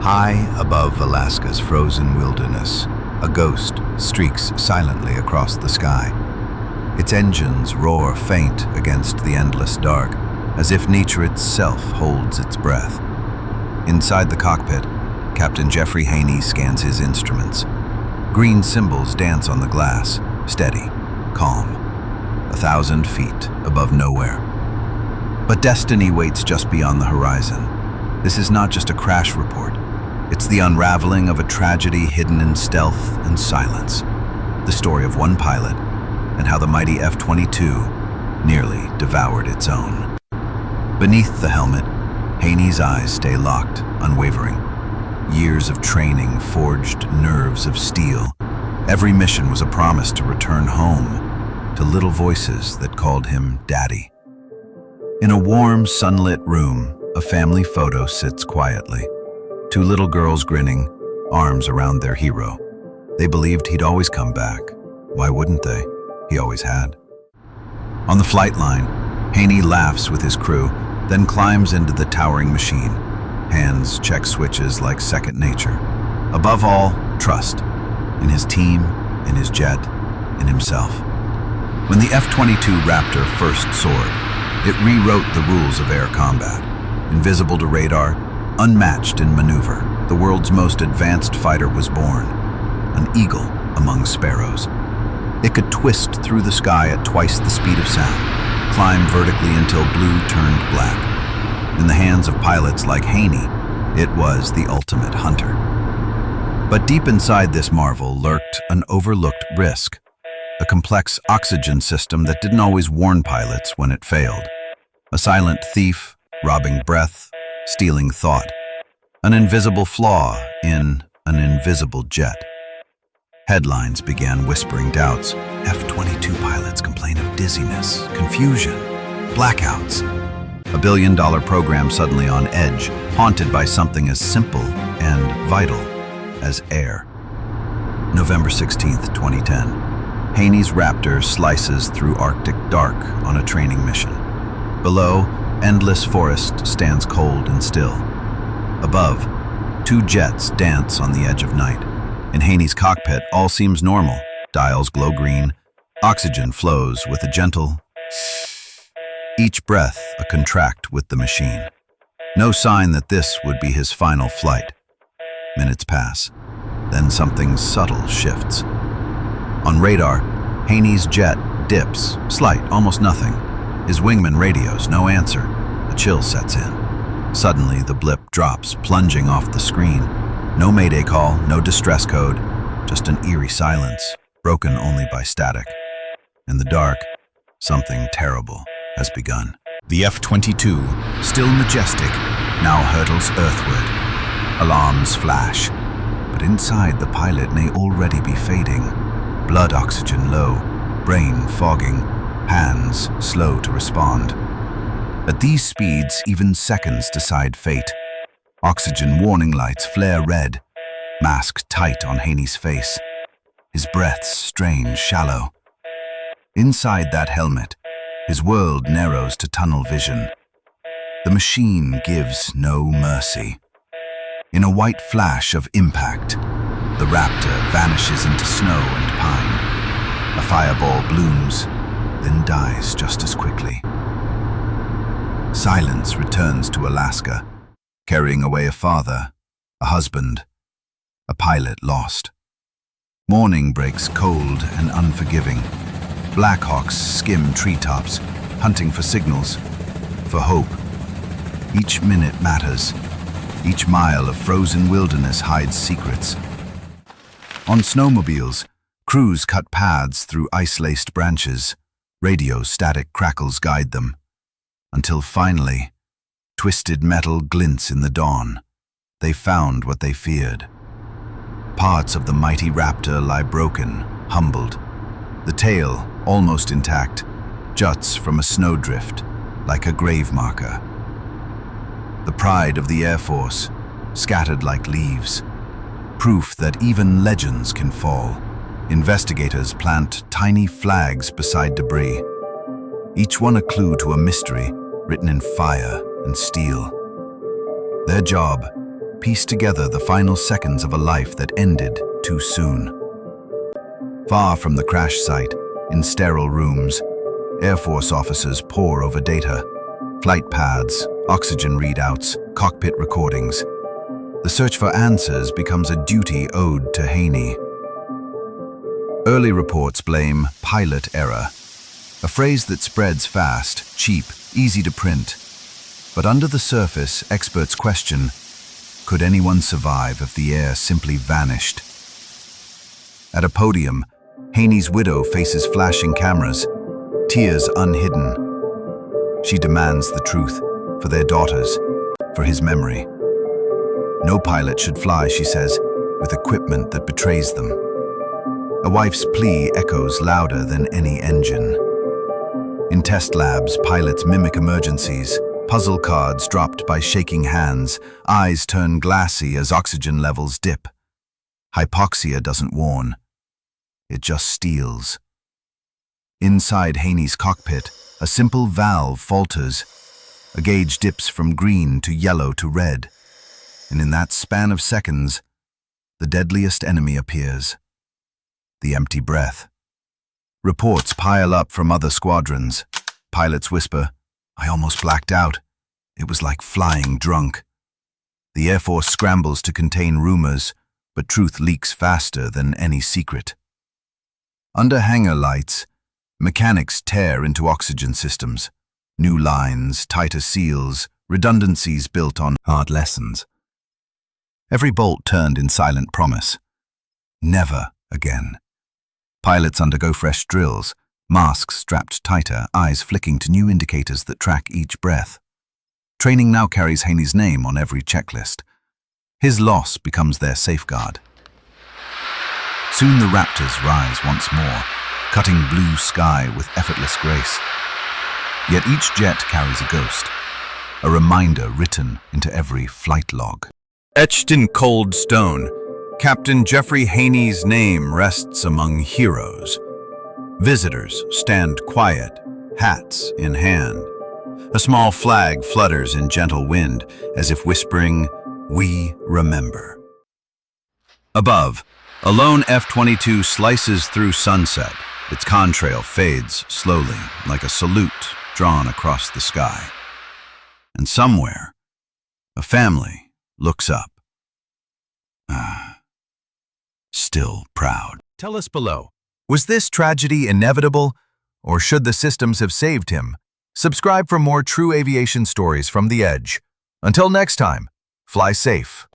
High above Alaska's frozen wilderness, a ghost streaks silently across the sky. Its engines roar faint against the endless dark, as if nature itself holds its breath. Inside the cockpit, Captain Jeffrey Haney scans his instruments. Green symbols dance on the glass, steady, calm, 1,000 feet above nowhere. But destiny waits just beyond the horizon. This is not just a crash report. It's the unraveling of a tragedy hidden in stealth and silence. The story of one pilot and how the mighty F-22 nearly devoured its own. Beneath the helmet, Haney's eyes stay locked, unwavering. Years of training forged nerves of steel. Every mission was a promise to return home, to little voices that called him Daddy. In a warm, sunlit room, a family photo sits quietly. Two little girls grinning, arms around their hero. They believed he'd always come back. Why wouldn't they? He always had. On the flight line, Haney laughs with his crew, then climbs into the towering machine. Hands check switches like second nature. Above all, trust. In his team, in his jet, in himself. When the F-22 Raptor first soared, it rewrote the rules of air combat. Invisible to radar, unmatched in maneuver, the world's most advanced fighter was born. An eagle among sparrows. It could twist through the sky at twice the speed of sound, climb vertically until blue turned black. In the hands of pilots like Haney, it was the ultimate hunter. But deep inside this marvel lurked an overlooked risk. A complex oxygen system that didn't always warn pilots when it failed. A silent thief, robbing breath, stealing thought. An invisible flaw in an invisible jet. Headlines began whispering doubts. F-22 pilots complain of dizziness, confusion, blackouts. $1 billion program suddenly on edge, haunted by something as simple and vital as air. November 16th, 2010. Haney's Raptor slices through Arctic dark on a training mission. Below, endless forest stands cold and still. Above, two jets dance on the edge of night. In Haney's cockpit, all seems normal. Dials glow green. Oxygen flows with a gentle each breath a contract with the machine. No sign that this would be his final flight. Minutes pass. Then something subtle shifts. On radar, Haney's jet dips, slight, almost nothing. His wingman radios, no answer. A chill sets in. Suddenly, the blip drops, plunging off the screen. No Mayday call, no distress code, just an eerie silence, broken only by static. In the dark, something terrible has begun. The F-22, still majestic, now hurtles earthward. Alarms flash, but inside the pilot may already be fading. Blood oxygen low, brain fogging, hands slow to respond. At these speeds, even seconds decide fate. Oxygen warning lights flare red, mask tight on Haney's face. His breaths strange, shallow. Inside that helmet, his world narrows to tunnel vision. The machine gives no mercy. In a white flash of impact, the Raptor vanishes into snow and pine. A fireball blooms, then dies just as quickly. Silence returns to Alaska, carrying away a father, a husband, a pilot lost. Morning breaks cold and unforgiving. Blackhawks skim treetops, hunting for signals, for hope. Each minute matters. Each mile of frozen wilderness hides secrets. On snowmobiles, crews cut paths through ice-laced branches. Radio static crackles guide them. Until finally, twisted metal glints in the dawn. They found what they feared. Parts of the mighty Raptor lie broken, humbled. The tail, almost intact, juts from a snowdrift like a grave marker. The pride of the Air Force, scattered like leaves. Proof that even legends can fall. Investigators plant tiny flags beside debris. Each one a clue to a mystery written in fire and steel. Their job, piece together the final seconds of a life that ended too soon. Far from the crash site, in sterile rooms, Air Force officers pore over data, flight paths, oxygen readouts, cockpit recordings. The search for answers becomes a duty owed to Haney. Early reports blame pilot error, a phrase that spreads fast, cheap, easy to print. But under the surface, experts question, could anyone survive if the air simply vanished? At a podium, Haney's widow faces flashing cameras, tears unhidden. She demands the truth, for their daughters, for his memory. No pilot should fly, she says, with equipment that betrays them. A wife's plea echoes louder than any engine. In test labs, pilots mimic emergencies, puzzle cards dropped by shaking hands, eyes turn glassy as oxygen levels dip. Hypoxia doesn't warn. It just steals. Inside Haney's cockpit, a simple valve falters. A gauge dips from green to yellow to red. And in that span of seconds, the deadliest enemy appears. The empty breath. Reports pile up from other squadrons. Pilots whisper, "I almost blacked out. It was like flying drunk." The Air Force scrambles to contain rumors, but truth leaks faster than any secret. Under hangar lights, mechanics tear into oxygen systems. New lines, tighter seals, redundancies built on hard lessons. Every bolt turned in silent promise. Never again. Pilots undergo fresh drills, masks strapped tighter, eyes flicking to new indicators that track each breath. Training now carries Haney's name on every checklist. His loss becomes their safeguard. Soon the Raptors rise once more, cutting blue sky with effortless grace. Yet each jet carries a ghost, a reminder written into every flight log. Etched in cold stone, Captain Jeffrey Haney's name rests among heroes. Visitors stand quiet, hats in hand. A small flag flutters in gentle wind, as if whispering, "We remember." Above, a lone F-22 slices through sunset. Its contrail fades slowly, like a salute drawn across the sky. And somewhere, a family looks up. Still proud. Tell us below, was this tragedy inevitable, or should the systems have saved him? Subscribe for more true aviation stories from the edge. Until next time, fly safe.